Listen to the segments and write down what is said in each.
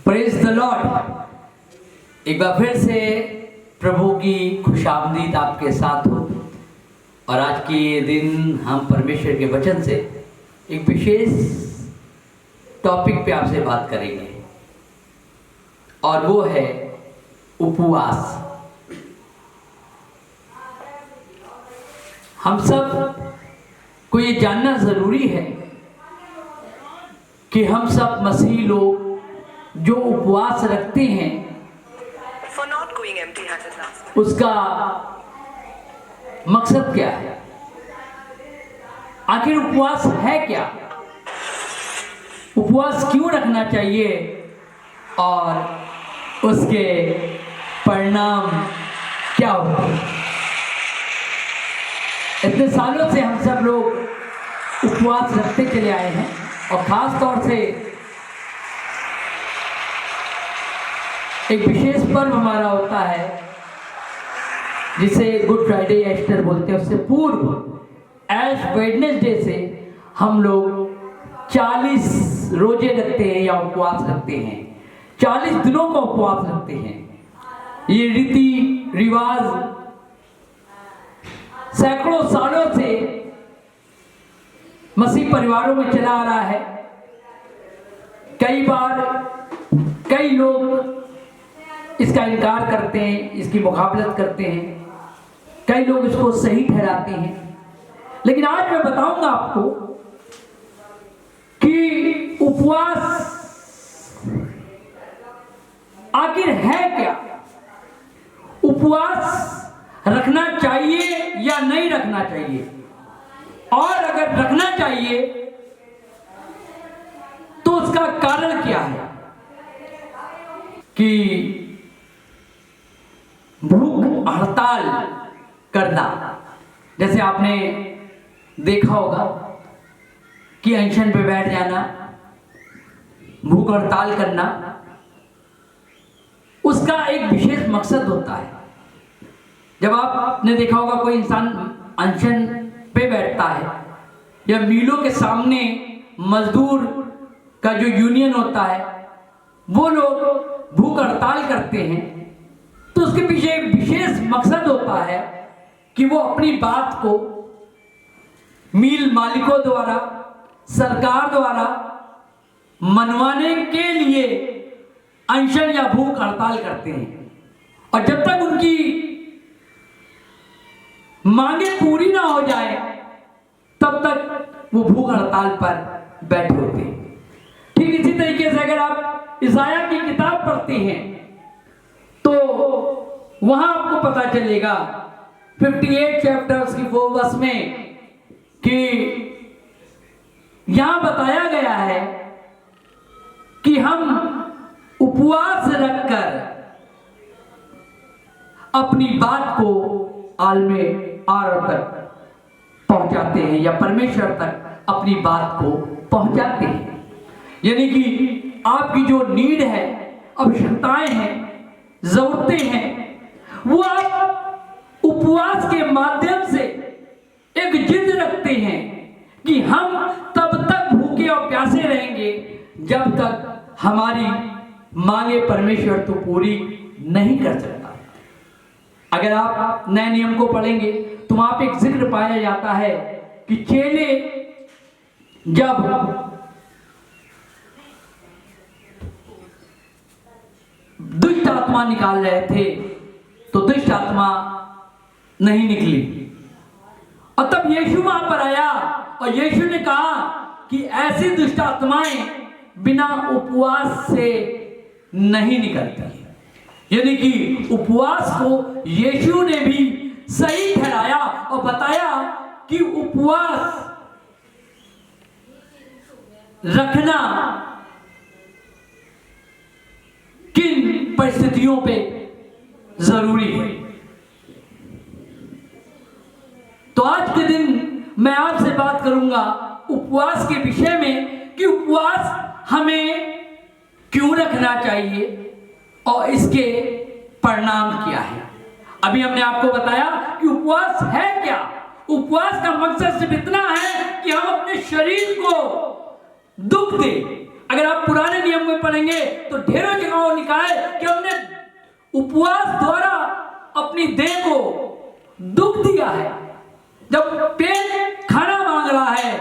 Praise the Lord. एक बार फिर से प्रभु की खुशामदीद आपके साथ हो और आज के दिन हम परमेश्वर के वचन से एक विशेष टॉपिक पे आपसे बात करेंगे और वो है उपवास। हम सब को ये जानना जरूरी है कि हम सब मसीही लोग जो उपवास रखते हैं उसका मकसद क्या है, आखिर उपवास है क्या, उपवास क्यों रखना चाहिए और उसके परिणाम क्या होते हैं। इतने सालों से हम सब लोग उपवास रखते चले आए हैं और खास तौर से एक विशेष पर्व हमारा होता है जिसे गुड फ्राइडे या ईस्टर बोलते हैं। उससे पूर्व ऐश वेडनेसडे से हम लोग 40 रोजे रखते हैं या उपवास रखते हैं, 40 दिनों का उपवास रखते हैं। ये रीति रिवाज सैकड़ों सालों से मसीह परिवारों में चला आ रहा है। कई बार कई लोग इसका इनकार करते हैं, इसकी मुकाबलत करते हैं, कई लोग इसको सही ठहराते हैं। लेकिन आज मैं बताऊंगा आपको कि उपवास आखिर है क्या, उपवास रखना चाहिए या नहीं रखना चाहिए, और अगर रखना चाहिए तो उसका कारण क्या है। कि भूख हड़ताल करना, जैसे आपने देखा होगा कि अनशन पे बैठ जाना, भूख हड़ताल करना, उसका एक विशेष मकसद होता है। जब आपने देखा होगा कोई इंसान अनशन पे बैठता है या मिलों के सामने मजदूर का जो यूनियन होता है वो लोग भूख हड़ताल करते हैं, तो उसके पीछे एक विशेष मकसद होता है कि वो अपनी बात को मिल मालिकों द्वारा, सरकार द्वारा मनवाने के लिए अनशन या भूख हड़ताल करते हैं। और जब तक उनकी मांगे पूरी ना हो जाए तब तक वो भूख हड़ताल पर बैठे होते हैं। ठीक इसी तरीके से अगर आप इसाया की किताब पढ़ते हैं तो वहां आपको पता चलेगा 58 चैप्टर्स की 4 वर्स में कि यहां बताया गया है कि हम उपवास रखकर अपनी बात को आलमे आरों तक पहुंचाते हैं या परमेश्वर तक अपनी बात को पहुंचाते हैं। यानी कि आपकी जो नीड है, आवश्यकताएं हैं, जरूरतें हैं, वो आप उपवास के माध्यम से एक जिद रखते हैं कि हम तब तक भूखे और प्यासे रहेंगे जब तक हमारी मांगे परमेश्वर तो पूरी नहीं कर सकता। अगर आप नए नियम को पढ़ेंगे तो वहां पे एक जिक्र पाया जाता है कि चेले जब दुष्ट आत्मा निकाल रहे थे तो दुष्ट आत्मा नहीं निकली, और तब यीशु वहां पर आया और यीशु ने कहा कि ऐसी दुष्ट आत्माएं बिना उपवास से नहीं निकलती। यानी कि उपवास को यीशु ने भी सही ठहराया और बताया कि उपवास रखना किन परिस्थितियों पे जरूरी है। तो आज के दिन मैं आपसे बात करूंगा उपवास के विषय में कि उपवास हमें क्यों रखना चाहिए और इसके परिणाम क्या है। अभी हमने आपको बताया कि उपवास है क्या। उपवास का मकसद सिर्फ इतना है कि हम अपने शरीर को दुख दे, अगर आप पुराने नियम में पढ़ेंगे तो ढेरों जगहों लिखा है कि हमने उपवास द्वारा अपनी देह को दुख दिया है। जब पेट खाना मांग रहा है,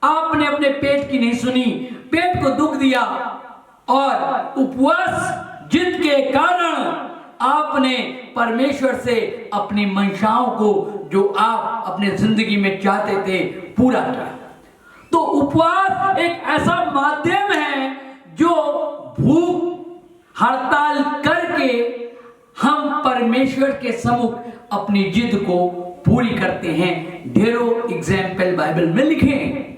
आपने अपने पेट की नहीं सुनी, पेट को दुख दिया और उपवास जिद के कारण आपने परमेश्वर से अपनी मंशाओं को जो आप अपने जिंदगी में चाहते थे पूरा किया। तो उपवास एक ऐसा माध्यम है जो भूख हड़ताल करके हम परमेश्वर के सम्मुख अपनी जिद को पूरी करते हैं। ढेरों एग्जाम्पल बाइबल में लिखे हैं।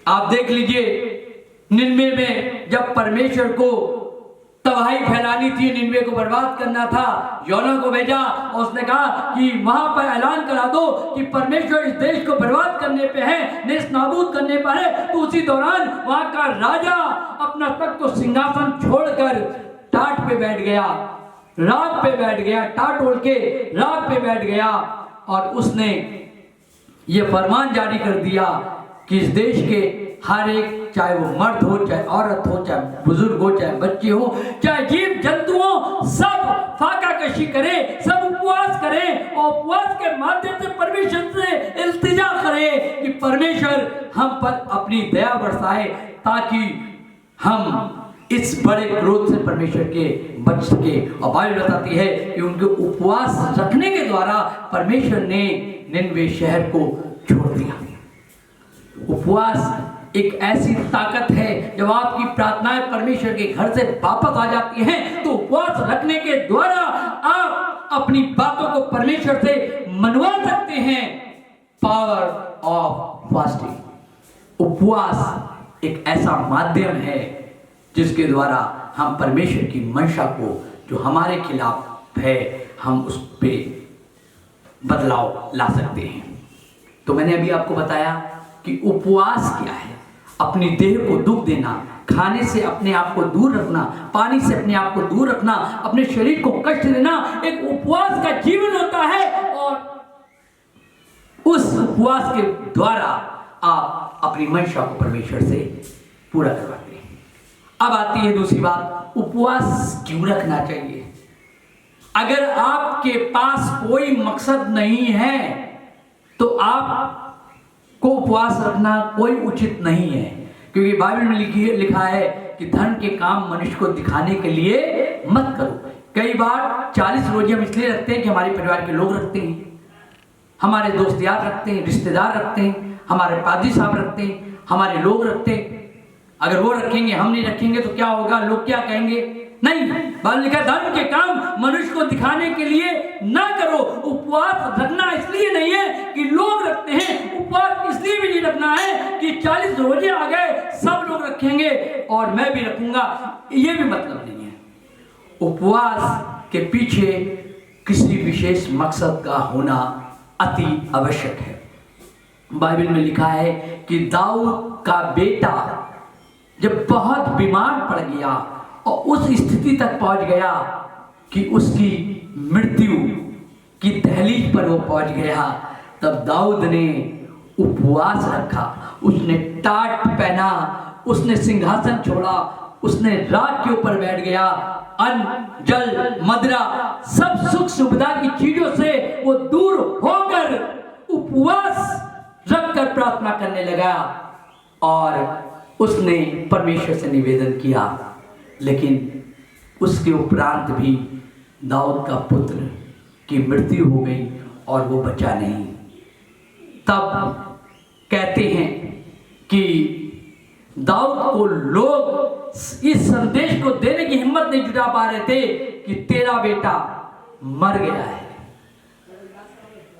आप देख लीजिए, निन्वे में जब परमेश्वर को तबाही फैलानी थी, निन्वे को बर्बाद करना था, योना को भेजा और उसने कहा कि वहां पर ऐलान करा दो कि परमेश्वर इस देश को बर्बाद करने पे है, नेस्त नाबूद करने पर है। तो उसी दौरान वहां का राजा अपना तख्त और सिंहासन छोड़कर टाट पे बैठ गया, राग पे बैठ गया, टाट ओढ़ के राग पे बैठ गया और उसने ये फरमान जारी कर दिया कि इस देश के हर एक, चाहे वो मर्द हो, चाहे औरत हो, चाहे बुजुर्ग हो, चाहे बच्चे हो, चाहे जीव जंतु हो, सब फाका कशी करें, सब उपवास करें और उपवास के माध्यम से परमेश्वर से इल्तिजा करें कि परमेश्वर हम पर अपनी दया बरसाए ताकि हम इस बड़े क्रोध से परमेश्वर के बच सके। और बाइबल बताती है कि उनके उपवास रखने के द्वारा परमेश्वर ने निन्वे शहर को छोड़ दिया। उपवास एक ऐसी ताकत है, जब आपकी प्रार्थनाएं परमेश्वर के घर से वापस आ जाती हैं तो उपवास रखने के द्वारा आप अपनी बातों को परमेश्वर से मनवा सकते हैं। Power of fasting. उपवास एक ऐसा माध्यम है जिसके द्वारा हम परमेश्वर की मंशा को जो हमारे खिलाफ है, हम उस पे बदलाव ला सकते हैं। तो मैंने अभी आपको बताया कि उपवास क्या है। अपनी देह को दुख देना, खाने से अपने आप को दूर रखना, पानी से अपने आप को दूर रखना, अपने शरीर को कष्ट देना एक उपवास का जीवन होता है। और उस उपवास के द्वारा आप अपनी मंशा को परमेश्वर से पूरा करवाते हैं। अब आती है दूसरी बात, उपवास क्यों रखना चाहिए। अगर आपके पास कोई मकसद नहीं है तो आप को उपवास रखना कोई उचित नहीं है, क्योंकि बाइबल में लिखा है कि धन के काम मनुष्य को दिखाने के लिए मत करो। कई बार 40 रोजे हम इसलिए रखते हैं कि हमारे परिवार के लोग रखते हैं, हमारे दोस्त यार रखते हैं, रिश्तेदार रखते हैं, हमारे पादी साहब रखते हैं, हमारे लोग रखते हैं। अगर वो रखेंगे, हम नहीं रखेंगे तो क्या होगा, लोग क्या कहेंगे। नहीं, बाइबल लिखा धन के काम मनुष्य को दिखाने के लिए ना करो। उपवास रखना इसलिए नहीं है कि लोग रखते हैं, उपवास इसलिए भी नहीं रखना है कि 40 रोजे आ गए सब लोग रखेंगे और मैं भी रखूंगा, ये भी मतलब नहीं है। उपवास के पीछे किसी विशेष मकसद का होना अति आवश्यक है। बाइबल में लिखा है कि दाऊद का बेटा जब बहुत बीमार पड़ गया और उस स्थिति तक पहुंच गया कि उसकी मृत्यु की दहलीज पर वो पहुंच गया, तब दाऊद ने उपवास रखा, उसने टाट पहना, उसने सिंहासन छोड़ा, उसने राग के ऊपर बैठ गया। अन्न, जल, मदिरा, सब सुख सुविधा की चीजों से वो दूर होकर उपवास रखकर प्रार्थना करने लगा और उसने परमेश्वर से निवेदन किया। लेकिन उसके उपरांत भी दाऊद का पुत्र की मृत्यु हो गई और वो बचा नहीं। तब कहते हैं कि दाऊद को लोग इस संदेश को देने की हिम्मत नहीं जुटा पा रहे थे कि तेरा बेटा मर गया है,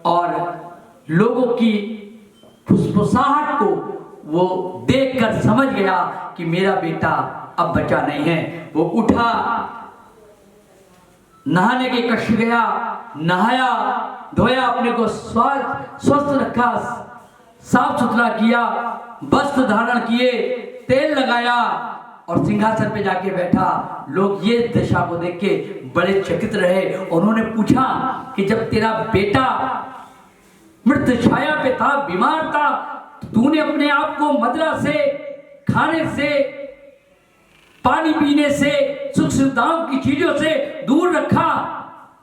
और लोगों की फुसफुसाहट को वो देखकर समझ गया कि मेरा बेटा अब बचा नहीं है। वो उठा, नहाने के कक्ष गया, नहाया धोया, अपने को स्वस्थ रखा, साफ सुथरा किया, वस्त्र धारण किए, तेल लगाया और सिंहासन पे जाके बैठा। लोग ये दशा को देख के बड़े चकित रहे। उन्होंने पूछा कि जब तेरा बेटा मृत छाया पे था, बीमार था, तूने अपने आप को मदिरा से खाने से, पानी पीने से, सुख सुविधाओं की चीजों से दूर रखा,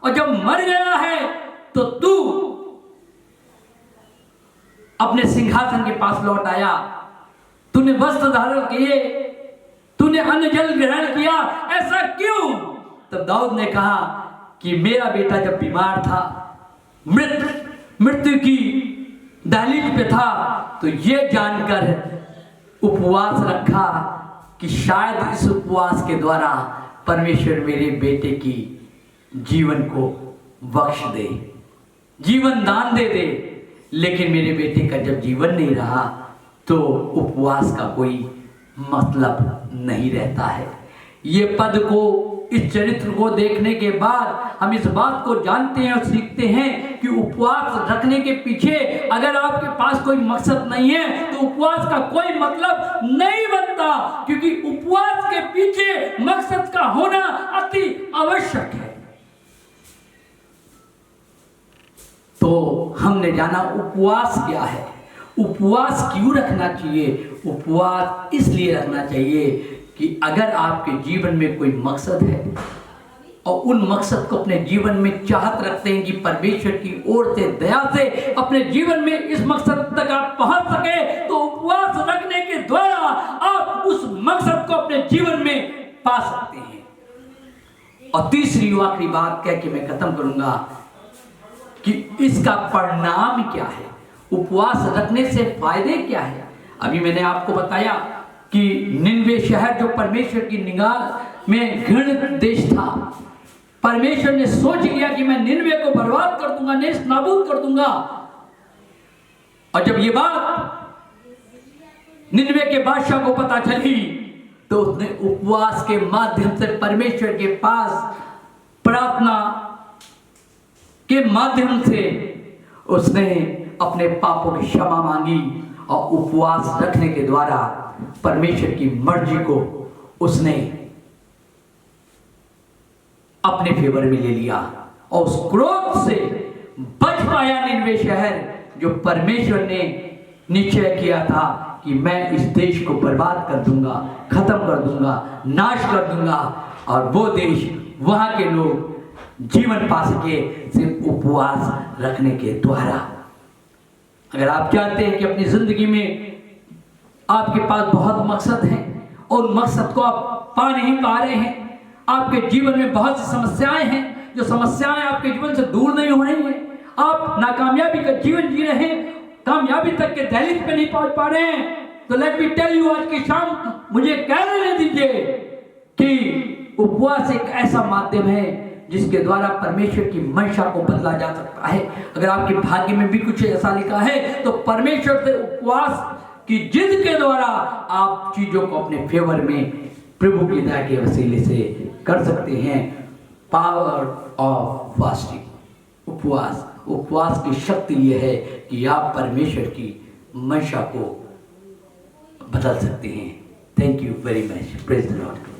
और जब मर गया है तो तू अपने सिंहासन के पास लौट आया, तूने वस्त्र धारण किए, तूने अन्न जल ग्रहण किया, ऐसा क्यों? तब दाऊद ने कहा कि मेरा बेटा जब बीमार था, मृत्यु की दहलीज पे था, तो ये जानकर उपवास रखा कि शायद इस उपवास के द्वारा परमेश्वर मेरे बेटे की जीवन को बख्श दे, जीवन दान दे दे। लेकिन मेरे बेटे का जब जीवन नहीं रहा तो उपवास का कोई मतलब नहीं रहता है। ये पद को, इस चरित्र को देखने के बाद हम इस बात को जानते हैं और सीखते हैं कि उपवास रखने के पीछे अगर आपके पास कोई मकसद नहीं है तो उपवास का कोई मतलब नहीं बनता, क्योंकि उपवास के पीछे मकसद का होना अति आवश्यक है। तो हमने जाना उपवास क्या है, उपवास क्यों रखना चाहिए। उपवास इसलिए रखना चाहिए कि अगर आपके जीवन में कोई मकसद है और उन मकसद को अपने जीवन में चाहत रखते हैं कि परमेश्वर की ओर से, दया से अपने जीवन में इस मकसद तक आप पहुंच सके, तो उपवास रखने के द्वारा आप उस मकसद को अपने जीवन में पा सकते हैं। और तीसरी आखिरी बात कह के मैं खत्म करूंगा कि इसका परिणाम क्या है, उपवास रखने से फायदे क्या है। अभी मैंने आपको बताया कि निनवे शहर जो परमेश्वर की निगाह में घृणित देश था, परमेश्वर ने सोच लिया कि मैं निनवे को बर्बाद कर दूंगा, नेस्त नाबूद कर दूंगा। और जब ये बात निनवे के बादशाह को पता चली तो उसने उपवास के माध्यम से परमेश्वर के पास प्रार्थना के माध्यम से उसने अपने पापों की क्षमा मांगी, और उपवास रखने के द्वारा परमेश्वर की मर्जी को उसने अपने फेवर में ले लिया और उस क्रोध से बच पाया निनवे शहर, जो परमेश्वर ने निश्चय किया था कि मैं इस देश को बर्बाद कर दूंगा, खत्म कर दूंगा, नाश कर दूंगा, और वो देश, वहां के लोग जीवन पा सके सिर्फ उपवास रखने के द्वारा। अगर आप चाहते हैं कि अपनी जिंदगी में आपके पास बहुत मकसद हैं और उन मकसद को आप पा नहीं पा रहे हैं, आपके जीवन में बहुत सी समस्याएं हैं, जो समस्याएं आपके जीवन से दूर नहीं हो रही हैं, आप नाकामयाबी का जीवन जी रहे हैं, कामयाबी तक के दहलीज पे नहीं पहुंच पा रहे हैं, तो लेट मी टेल यू, आज की शाम मुझे कहने दीजिए कि उपवास एक ऐसा माध्यम है जिसके द्वारा परमेश्वर की मंशा को बदला जा सकता है। अगर आपके भाग्य में भी कुछ ऐसा लिखा है तो परमेश्वर से उपवास की जिद के द्वारा आप चीजों को अपने फेवर में प्रभु की दया के वसीले से कर सकते हैं। पावर ऑफ फास्टिंग, उपवास की शक्ति यह है कि आप परमेश्वर की मंशा को बदल सकते हैं। Thank you very much. Praise the Lord.